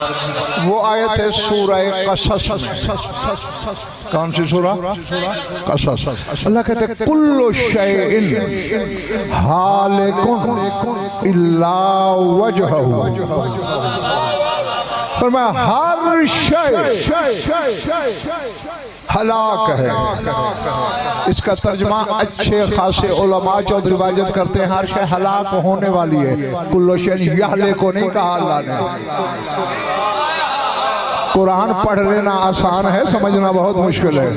वो आयत है सूरह क़सस में। कौन सी सूरह? क़सस। अल्लाह कहते हैं कुल्लु शैइन हालिकुन इल्ला वजहहु। फरमाया हर शय हलाक है। इसका तर्जुमा अच्छे खासे उलमा जो रिवायत करते हैं हर शय हलाक होने वाली है। कुल्लु शैइन यहलिकु नहीं कहा अल्लाह ने। कुरान पढ़ लेना आसान है, समझना बहुत मुश्किल है।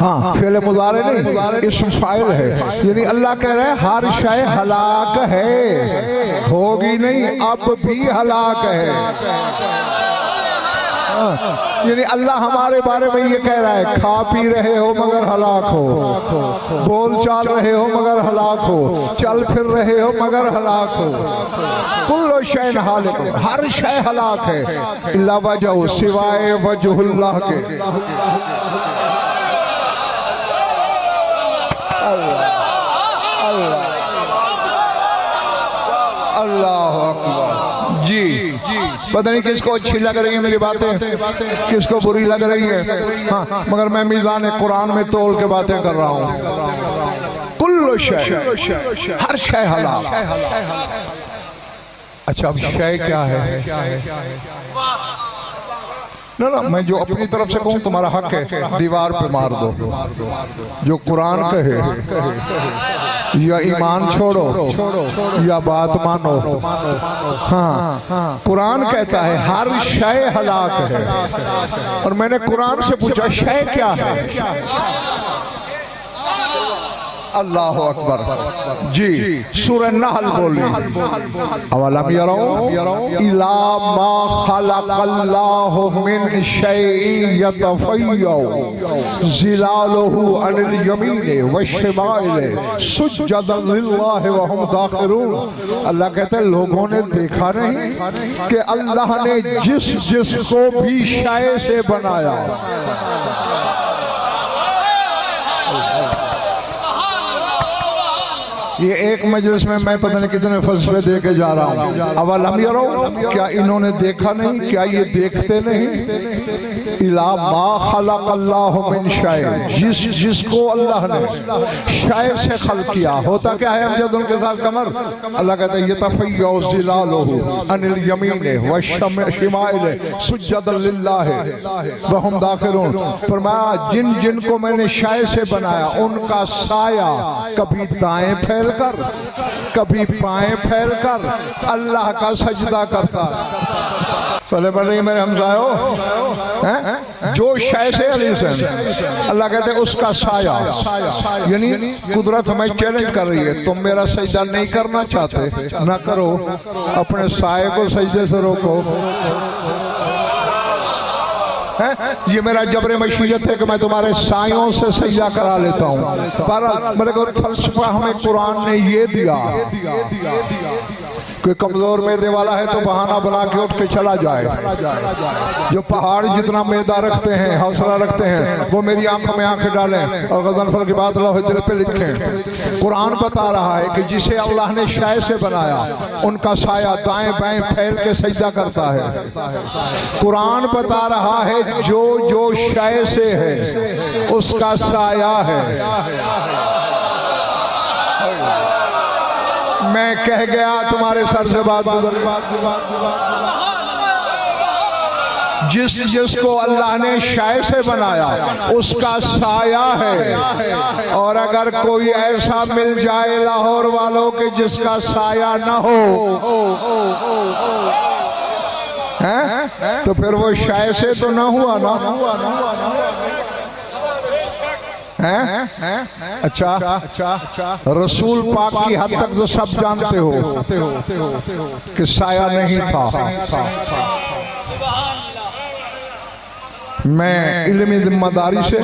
हाँ, फेल मुजारे नहीं, इस्म फाइल है। यानी अल्लाह कह रहे हैं हर शय हलाक है, होगी नहीं, अब भी हलाक है। यानी अल्लाह हमारे बारे में ये कह रहा है खा पी रहे हो मगर हलाक हो, बोल चाल रहे हो मगर हलाक हो, चल फिर रहे हो मगर हलाक हो। कुल्लु शैइन हालिक, हर शय हलाक है इल्ला वजहहु, सिवाय वजहुल्लाह के। अल्लाह अकबर। जी, पता नहीं किसको अच्छी लग रही है मेरी बातें, किसको बुरी लग रही है। हाँ, मगर मैं मीज़ान कुरान में तोल के बातें कर रहा हूँ। कुल्लु शय, हर शय हलाक। अच्छा, अब शय क्या है? ना ना, मैं जो अपनी तरफ से कहूँ तुम्हारा हक है, दीवार पे मार दो। जो कुरान कहे या ईमान छोड़ो या बात मानो। हाँ, कुरान कहता है हर शय हलाक है। और मैंने कुरान से पूछा शय क्या है? अल्लाह अकबर। जी, सूरह नहल बोली अवलम यरौ इला मा खलक़ल्लाहु मिन शैइन यतफ़य्यउ ज़िलालुहु अनिल यमीनि वश्शिमाइलि सुज्जदन लिल्लाहि व हुम दाखिरून। अल्लाह कहते हैं लोगों ने देखा नहीं कि अल्लाह ने जिसको भी शय से बनाया, ये एक मजलिस में मैं पता नहीं कितने फलसफे दे के जा रहा हूँ। अवलम यरौ, क्या इन्होंने देखा नहीं, क्या ये देखते नहीं? इला मा खलक़ल्लाहु मिन शै, जिसको अल्लाह ने शय से खल्क़ किया। होता क्या है जब उनके साथ कमर, अल्लाह कहता है यतफ़य्यउ ज़िलालुहु अनिल यमीनि वश्शिमाइलि सुज्जदन लिल्लाहि व हुम दाखिरून। फरमाया जिन जिनको मैंने शय से बनाया उनका साया कभी दाएं फैल कर कभी बाएं फैल कर अल्लाह का सजदा करता। पहले पहले मेरे हमसायो जो शय से अल्लाह कहते उसका साया, यानी कुदरत हमें चैलेंज कर रही है, तुम मेरा सजदा नहीं करना चाहते ना करो, अपने साये को सजदे से रोको। ये मेरा जबरे मशीयत है कि मैं तुम्हारे सायों से सजदा करा लेता हूँ। पर मेरे को फलसफा हमें कुरान ने ये दिया, कोई कमजोर मैदे वाला है तो बहाना बना के उठ के चला जाए। जो पहाड़ जितना मैदा रखते हैं, हौसला रखते हैं, वो मेरी आंखों में आंखें डालें और गज़नफर की बात अल्लाह दिल पे लिखें। कुरान बता रहा है कि जिसे अल्लाह ने शय से बनाया उनका साया दाएं बाएं फैल के सजदा करता है। कुरान बता रहा है जो जो शय से है उसका साया है। मैं कह गया तुम्हारे सर से बात गुजर, जिसको अल्लाह ने शय से बनाया उसका साया है। और अगर कोई ऐसा मिल जाए लाहौर वालों के जिसका साया न हो है तो फिर वो शय से तो ना हुआ ना। अच्छा, रसूल पाक की हद तक तो सब जानते हो कि साया नहीं था। मैं इल्मी जिम्मेदारी से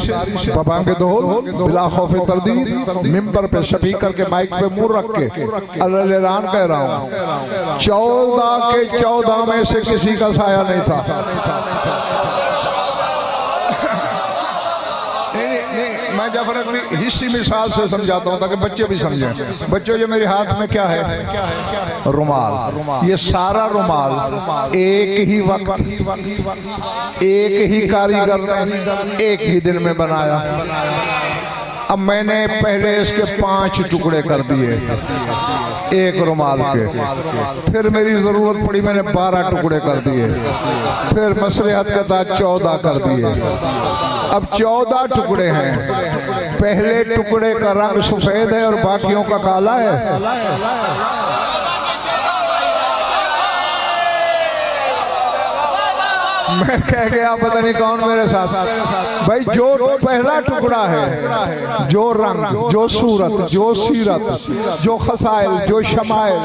पपांगे दोहल बिला खौफ तरदीद मिंबर पे स्पीकर के माइक पे मुंह रख के ऐलान कह रहा हूँ 14 के 14 में से किसी का साया नहीं था। मैं मैं डेफिनेटली हिस्सी मिसाल से समझाता हूँ ताकि बच्चे भी समझें। बच्चों ये मेरे हाथ में क्या है? रुमाल। ये सारा रुमाल एक ही वक्त एक ही कारीगर ने एक ही दिन में बनाया। अब मैंने पहले इसके 5 टुकड़े कर दिए एक रुमाल के, फिर मेरी जरूरत पड़ी मैंने 12 टुकड़े कर दिए, फिर मसलिहत के साथ 14 कर दिए। अब 14 टुकड़े हैं। पहले टुकड़े का रंग सफेद है और बाकियों का काला है। मैं कह गया पता नहीं कौन मेरे साथ। भाई जो पहला टुकड़ा है, जो रंग, जो सूरत, जो सीरत, जो खसाइल, जो शमाइल,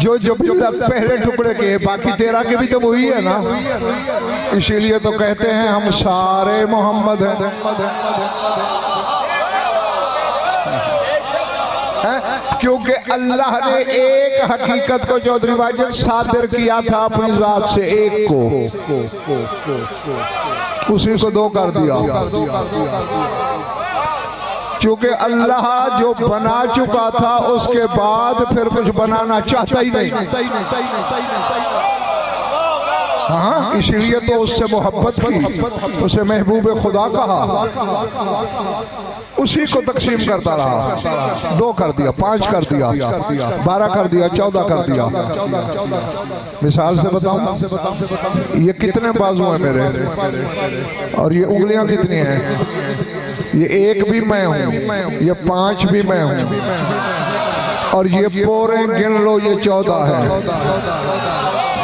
जो पहले टुकड़े के, बाकी 13 के भी तो वही है ना। इसीलिए तो कहते हैं हम सारे मोहम्मद हैं। क्योंकि अल्लाह ने एक हकीकत को चौधरी वाजिद सादिर किया था अपनी जात से, एक को उसी को 2 कर दिया। क्योंकि अल्लाह जो बना चुका था उसके बाद फिर कुछ बनाना चाहता ही नहीं। हाँ, इसलिए तो उससे मोहब्बत की, उसे महबूब खुदा कहा, उसी को तकसीम करता रहा। 2 कर दिया, 5 कर दिया, 12 कर दिया, 14 कर दिया। मिसाल से बताऊं, ये कितने बाजू हैं मेरे और ये उंगलियां कितनी हैं? ये 1 भी मैं हूँ, ये 5 भी मैं हूँ और ये पूरे गिन लो ये 14 है।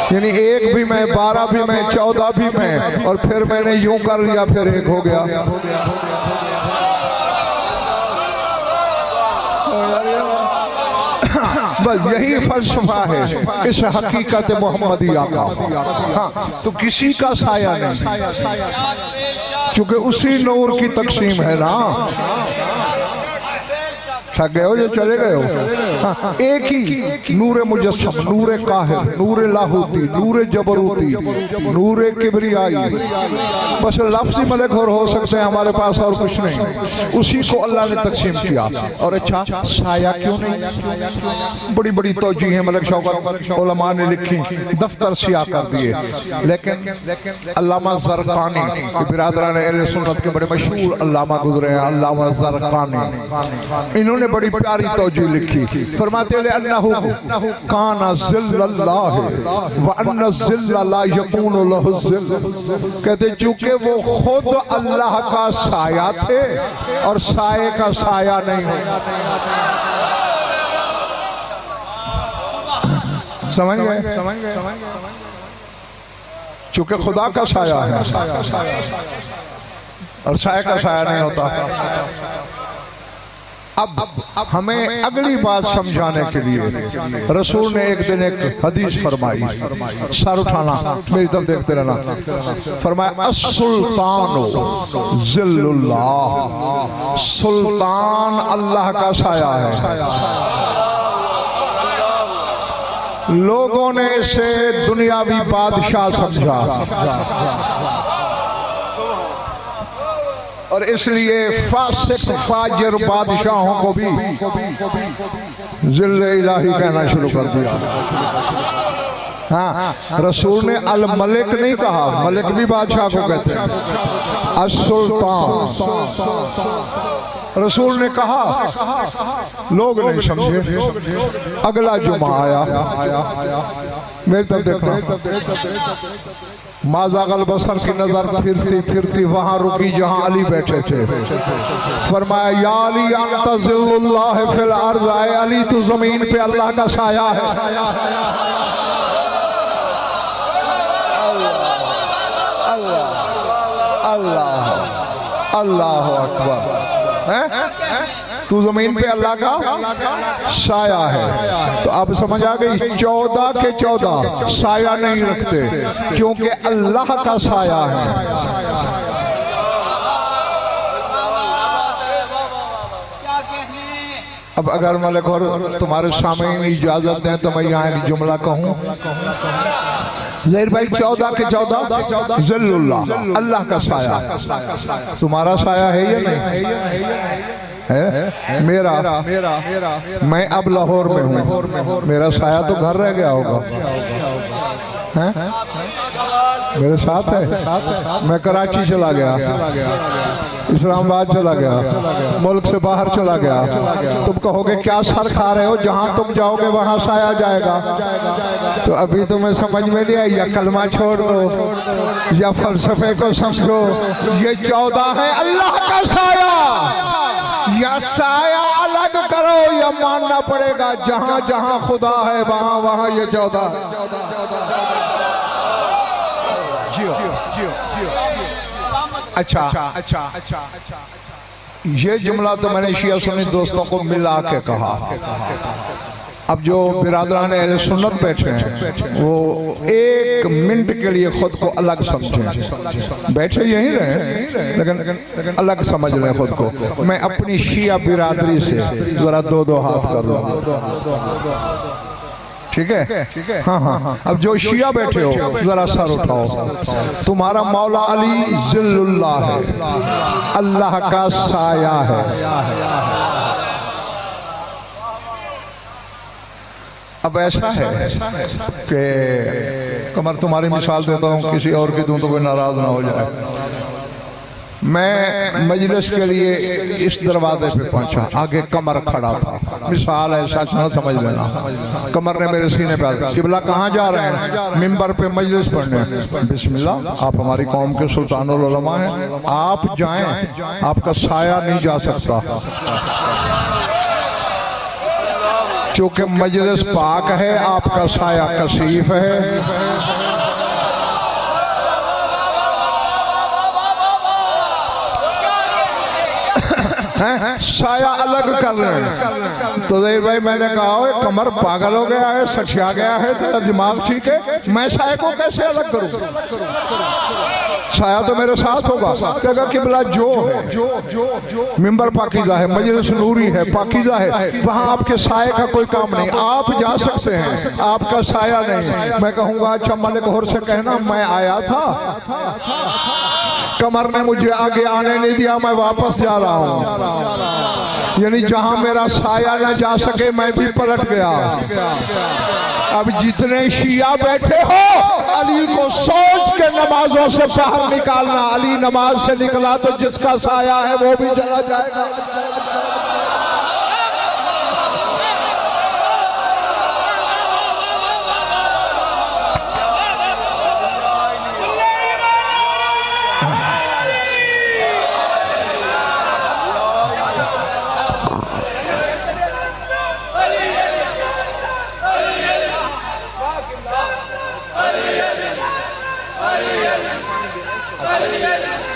यानी 1 भी मैं, 12 भी मैं, 14 भी मैं, और फिर मैंने यूं कर लिया, फिर 1 हो गया। बस यही फलसफा है इस हकीकत मोहम्मदिया का। हाँ, तो किसी का साया नहीं, क्योंकि उसी नूर की तकसीम है ना। थक गए हो जो चले गए हो? हाँ, एक ही नूर मुजस्सम, नूर काहिर, नूर लाहूती, नूर जबरूती, नूर किबरियाई। बस लफ्ज़ी मलक और हो सकते हैं हमारे पास, और कुछ नहीं। उसी को अल्लाह ने तकसीम किया। और अच्छा, साया क्यों नहीं? बड़ी बड़ी तौजीहें मलक शौकत उलमा ने लिखी, दफ्तर सिया कर दिए। लेकिन अल्लामा ज़रक़ानी, बिरादरान अहले सुन्नत के बड़े मशहूर अल्लामा गुजरे हैं, अल्लामा ज़रक़ानी, इन्होंने बड़ी प्यारी तौजीह लिखी। फरमाते हैं अन्नहु काना ज़िल्लल्लाह व अन्ना ज़िल्ला ला यकूनु लहु ज़िल्ल। कहते चूंकि वो खुद अल्लाह का साया थे और साये का साया नहीं होता। समझ गए? चूंकि खुदा का साया है और साये का साया नहीं होता। अब हमें अगली बात समझाने के लिए रसूल ने एक दिन एक हदीस फरमाई। सर उठाना, मेरी तरफ देखते रहना। फरमाया अस्सुल्तानु ज़िल्लुल्लाह, सुल्तान अल्लाह का साया है। लोगों ने इसे दुनियावी बादशाह समझा और इसलिए फासिक फाजिर बादशाहों को भी ज़िल्ल इलाही कहना शुरू कर दिया। हाँ, रसूल ने अल मलिक नहीं कहा, मलिक भी बादशाह को कहते हैं। अस्सुल्तान रसूल ने कहा, लोग नहीं समझे। अगला जुमा आया, मेरी तरफ देखो, माज़ागल बसर की नजर फिरती फिरती वहां रुकी जहां अली बैठे थे। फरमाया या अली अंत ज़िल्लुल्लाह फिल अर्ज़, आए अली तू जमीन पे अल्लाह का साया है। अल्लाह अल्लाह अकबर। तू जमीन पे अल्लाह का साया है। तो अब समझ आ गई, 14 के 14 साया नहीं रखते क्योंकि अल्लाह का साया है। अब अगर मलिक और तुम्हारे सामने इजाजत दें तो मैं यहाँ एक जुमला कहूँ। ज़हीर भाई 14 के 14 ज़िल्लुल्लाह, अल्लाह का साया। तुम्हारा साया है या नहीं है? मेरा मैं अब लाहौर में हूँ, मेरा साया तो घर रह गया होगा, है? मेरे साथ है। मैं कराची चला गया, इस्लामाबाद चला गया, मुल्क से बाहर चला गया। तुम कहोगे क्या सर खा रहे हो, जहाँ तुम जाओगे वहाँ साया जाएगा। तो अभी तुम्हें समझ में नहीं आई, या कलमा छोड़ दो या फलसफे को समझो। ये 14 है अल्लाह का साया, या साया अलग करो या मानना पड़ेगा जहाँ जहाँ खुदा है वहाँ वहाँ ये 14 है। अच्छा, ये जुमला तो मैंने शिया सुन्नी दोस्तों को मिला के कहा। अब जो बिरादरान अहले सुन्नत बैठे हैं वो 1 मिनट के लिए खुद को अलग समझें। बैठे यहीं रहे लेकिन अलग समझ रहे खुद को। मैं अपनी शिया बिरादरी से जरा 2-2 हाथ कर लूँ, ठीक है? हाँ। अब जो शिया बैठे हो जरा सर उठाओ। तुम्हारा मौला अली ज़िल्लुल्लाह है, अल्लाह का साया है। अब ऐसा है कि कमर तुम्हारी मिसाल देता हूँ, किसी और की दूं तो कोई नाराज ना हो जाए। मैं मजलिस के लिए इस दरवाजे पे पहुंचा, आगे कमर खड़ा था। मिसाल है, सच ना समझ लेना। कमर ने मेरे सीने पे, किबला कहाँ जा रहे हैं? मिंबर पे मजलिस पढ़ने। बिस्मिल्लाह, आप हमारी कौम के सुल्तानुल उलमा हैं, आप जाएं, आपका साया नहीं जा सकता। चूंकि मजलिस पाक है, आपका साया कसीफ है। साया अलग कर रहे हैं। तो ज़हीर भाई मैंने कहा कमर पागल हो गया है, सठिया गया है, तेरा दिमाग ठीक है? मैं साया को कैसे अलग करूं? साया तो मेरे साथ होगा। कहेगा किबला जो है, मिंबर पाकीज़ा है, मजलिस नूरी है, पाकीज़ा है, वहाँ आपके साये का कोई काम नहीं, आप जा सकते हैं, आपका साया नहीं। मैं कहूँगा अच्छा मलिक होर से कहना मैं आया था, कमर ने मुझे आगे आने नहीं दिया, मैं वापस जा रहा हूँ। यानी जहां मेरा साया न जा सके मैं भी पलट गया। अब जितने शिया बैठे हो, अली को सोच के नमाजों से बाहर निकालना। अली नमाज से निकला तो जिसका साया है वो भी चला जाएगा। अली